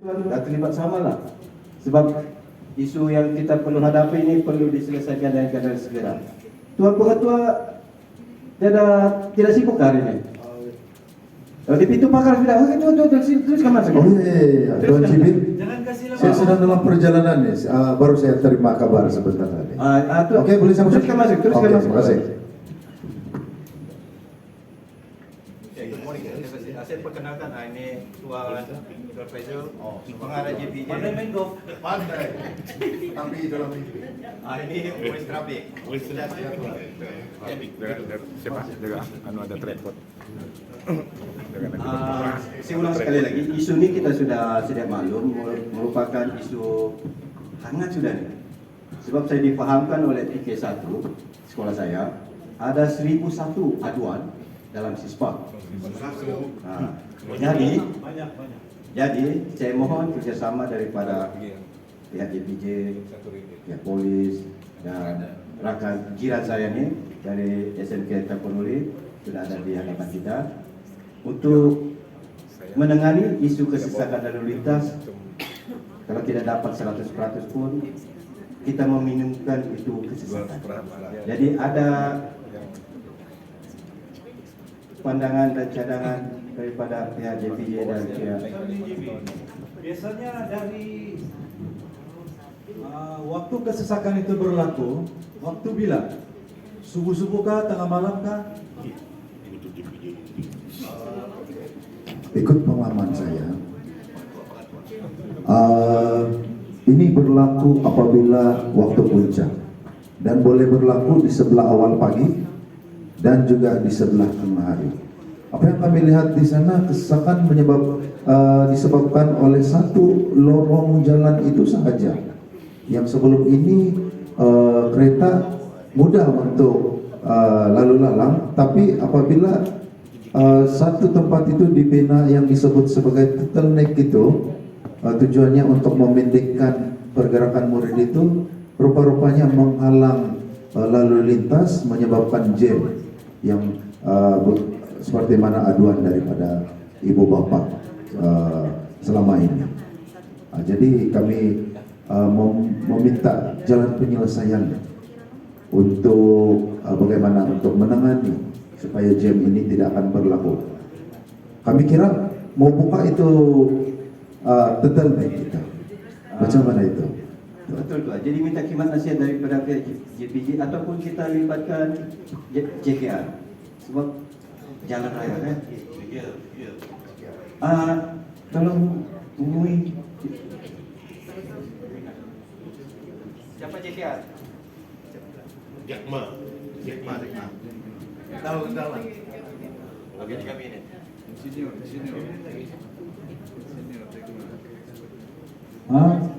Dah terlibat sama lah. Sebab isu yang kita perlu hadapi ini perlu diselesaikan dengan keadaan segera. Tuan Pengetua tidak sibuk hari ini. Di pintu pakar sudah. Oh, itu teruskan masuk. Oh iya. Tuan Cibit, saya sedang dalam perjalanan nih. Baru saya terima kabar sebentar tadi. Oke, boleh saya masuk? Teruskan masuk. Oke, terima kasih. Saya perkenalkan, ini Tuan Faizal, pengarah JPJ. Pandai main golf. Pandai. Tapi dalam mimpi. Ini West Traffic. Siapa? Juga ada tripod. Saya ulang sekali lagi, isu ini kita sudah sedia maklum, merupakan isu hangat sudah nih. Sebab saya difahamkan oleh TK1 sekolah saya, ada 1001 aduan dalam sispa. Jadi saya mohon kerjasama daripada pihak JPJ, pihak polis dan rakan jiran saya ini dari SMK Tapanuli sudah ada di hadapan kita untuk menangani isu kesesakan lalu lintas. Kalau tidak dapat 100% pun kita meminimkan itu kesesakan. Jadi ada pandangan dan cadangan daripada pihak JPJ dan pihak. Biasanya dari waktu kesesakan itu berlaku, waktu bila? Subuh-subuh kah, tengah malam kah? Ikut pengalaman saya, ini berlaku apabila waktu puncak dan boleh berlaku di sebelah awal pagi dan juga di sebelah tengah hari. Apa yang kami lihat di sana, kesesakan disebabkan oleh satu lorong jalan itu saja. Yang sebelum ini kereta mudah untuk lalu lalang, tapi apabila satu tempat itu dibina yang disebut sebagai bottleneck itu, tujuannya untuk memendekkan pergerakan murid itu, rupa-rupanya menghalang lalu lintas, menyebabkan jam yang seperti mana aduan daripada ibu bapak selama ini. Jadi kami meminta jalan penyelesaian untuk bagaimana untuk menangani supaya jam ini tidak akan berlaku. Kami kira mau buka itu bottleneck kita. Macam mana itu? Betul Tuan. Jadi minta khidmat nasihat daripada pihak JPJ ataupun kita libatkan JKR. Sebab jalan raya kan. Tolong hubungi siapa JKR? Jakma. Dalam. Oke, di kabinet.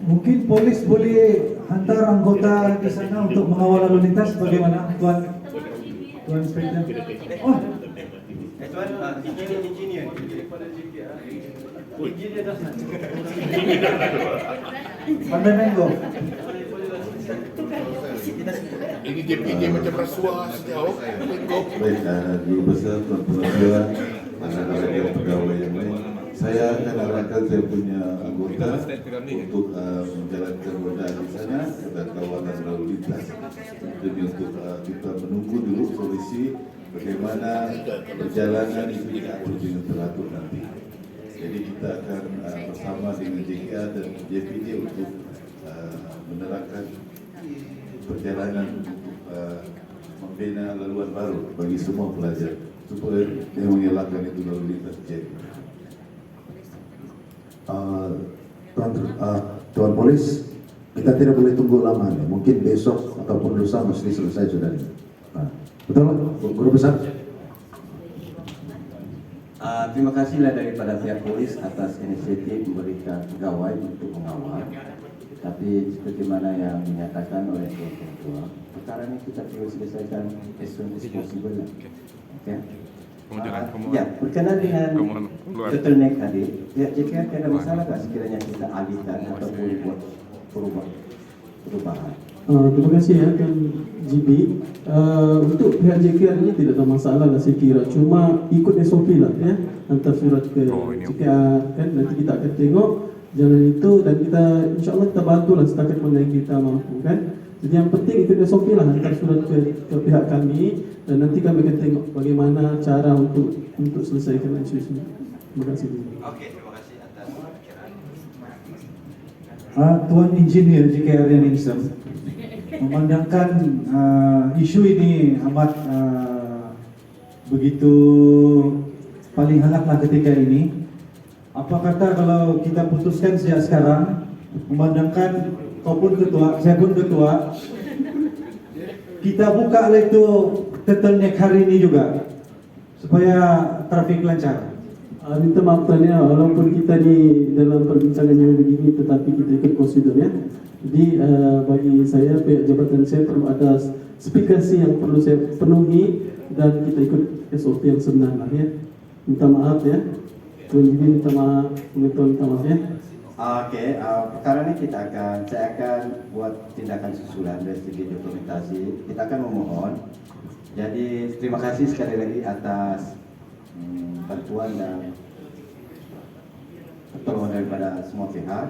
Mungkin polis boleh hantar anggota di sana untuk mengawal lalu lintas. Bagaimana, Tuan Inspektur? Oh, Tuan, engineer. Engineer dah sana. pandai main golf. Ini JPJ macam rasuah sejauh. Baik, Guru Besar, Tuan Pengetua, anak-anak pegawai yang lain, saya akan arahkan saya punya anggota untuk menjalankan roda di sana dan kawalan lalu lintas. Jadi untuk kita menunggu dulu solusi bagaimana perjalanan itu diatur dengan teratur nanti. Jadi kita akan bersama dengan JKA dan JPJ untuk menerapkan perjalanan untuk membina laluan baru bagi semua pelajar supaya yang mengelakkan itu lalu lintas jadi. Tuan Polis, kita tidak boleh tunggu lama nih. Mungkin besok ataupun lusa mesti selesai sudah ini. Betul, Guru Besar? Terima kasihlah daripada pihak polis atas inisiatif memberikan pegawai untuk mengawal. Tapi seperti mana yang dinyatakan oleh Tuan Ketua, perkara ini kita perlu selesaikan as soon as possible. Okay? Ya, berkenaan dengan bottleneck tadi, pihak JKR tidak ada masalah tak sekiranya kita alihkan ataupun buat perubahan? Terima kasih ya Tuan GB. Untuk pihak JKR ini tidak ada masalah lah saya kira. Cuma ikut SOP lah ya. Hantar surat ke JKR kan, nanti kita akan tengok jalan itu, dan kita insya Allah kita bantu lah setakat mana yang kita mampu kan. Jadi yang penting ikut SOP lah, hantar surat ke pihak kami, dan nanti kami akan tengok bagaimana cara untuk selesaikan isu-isu. Terima kasih. Oke, terima kasih atas pembicaraan. Tuan Engineer JK Aryan Insem, memandangkan isu ini amat begitu paling hangatlah ketika ini. Apa kata kalau kita putuskan sejak sekarang, memandangkan kau pun ketua, saya pun ketua, kita buka lah itu turtleneck hari ini juga supaya trafik lancar. Minta maaf Tuan ya, walaupun kita di dalam perbincangan yang begini, tetapi kita ikut prosedur ya. Jadi bagi saya, pihak jabatan saya perlu ada spesifikasi yang perlu saya penuhi, dan kita ikut SOP yang sebenarnya ya. Minta maaf ya, Tuan Jibi minta maaf, Tuan minta maaf ya. Oke, perkara ini saya akan buat tindakan susulan dari segi dokumentasi. Kita akan memohon. Jadi terima kasih sekali lagi atas bantuan dan pertolongan daripada semua pihak.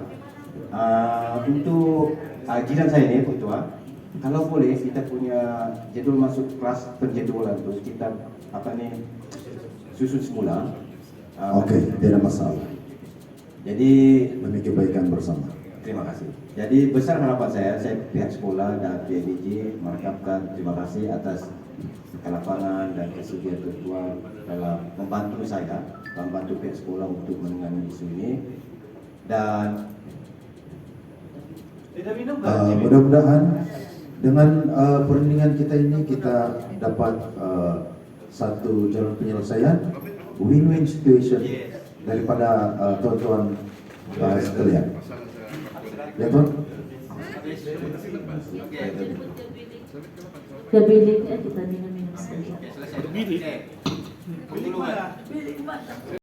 Untuk jiran saya ini, Ketua, kalau boleh kita punya jadwal masuk kelas penjadwalan terus kita susun semula. Oke, tidak masalah. Jadi Demi kebaikan bersama. terima kasih. Jadi besar harapan saya pihak sekolah dan PNJ merekapkan terima kasih atas kelapangan dan kesediaan ketua dalam membantu saya, membantu pihak sekolah untuk menangani isu ini. Dan Mudah-mudahan dengan perundingan kita ini kita dapat satu jalan penyelesaian, win-win situation daripada tuan-tuan sekalian. Ya tuan. Kebilik kita minum-minum saja.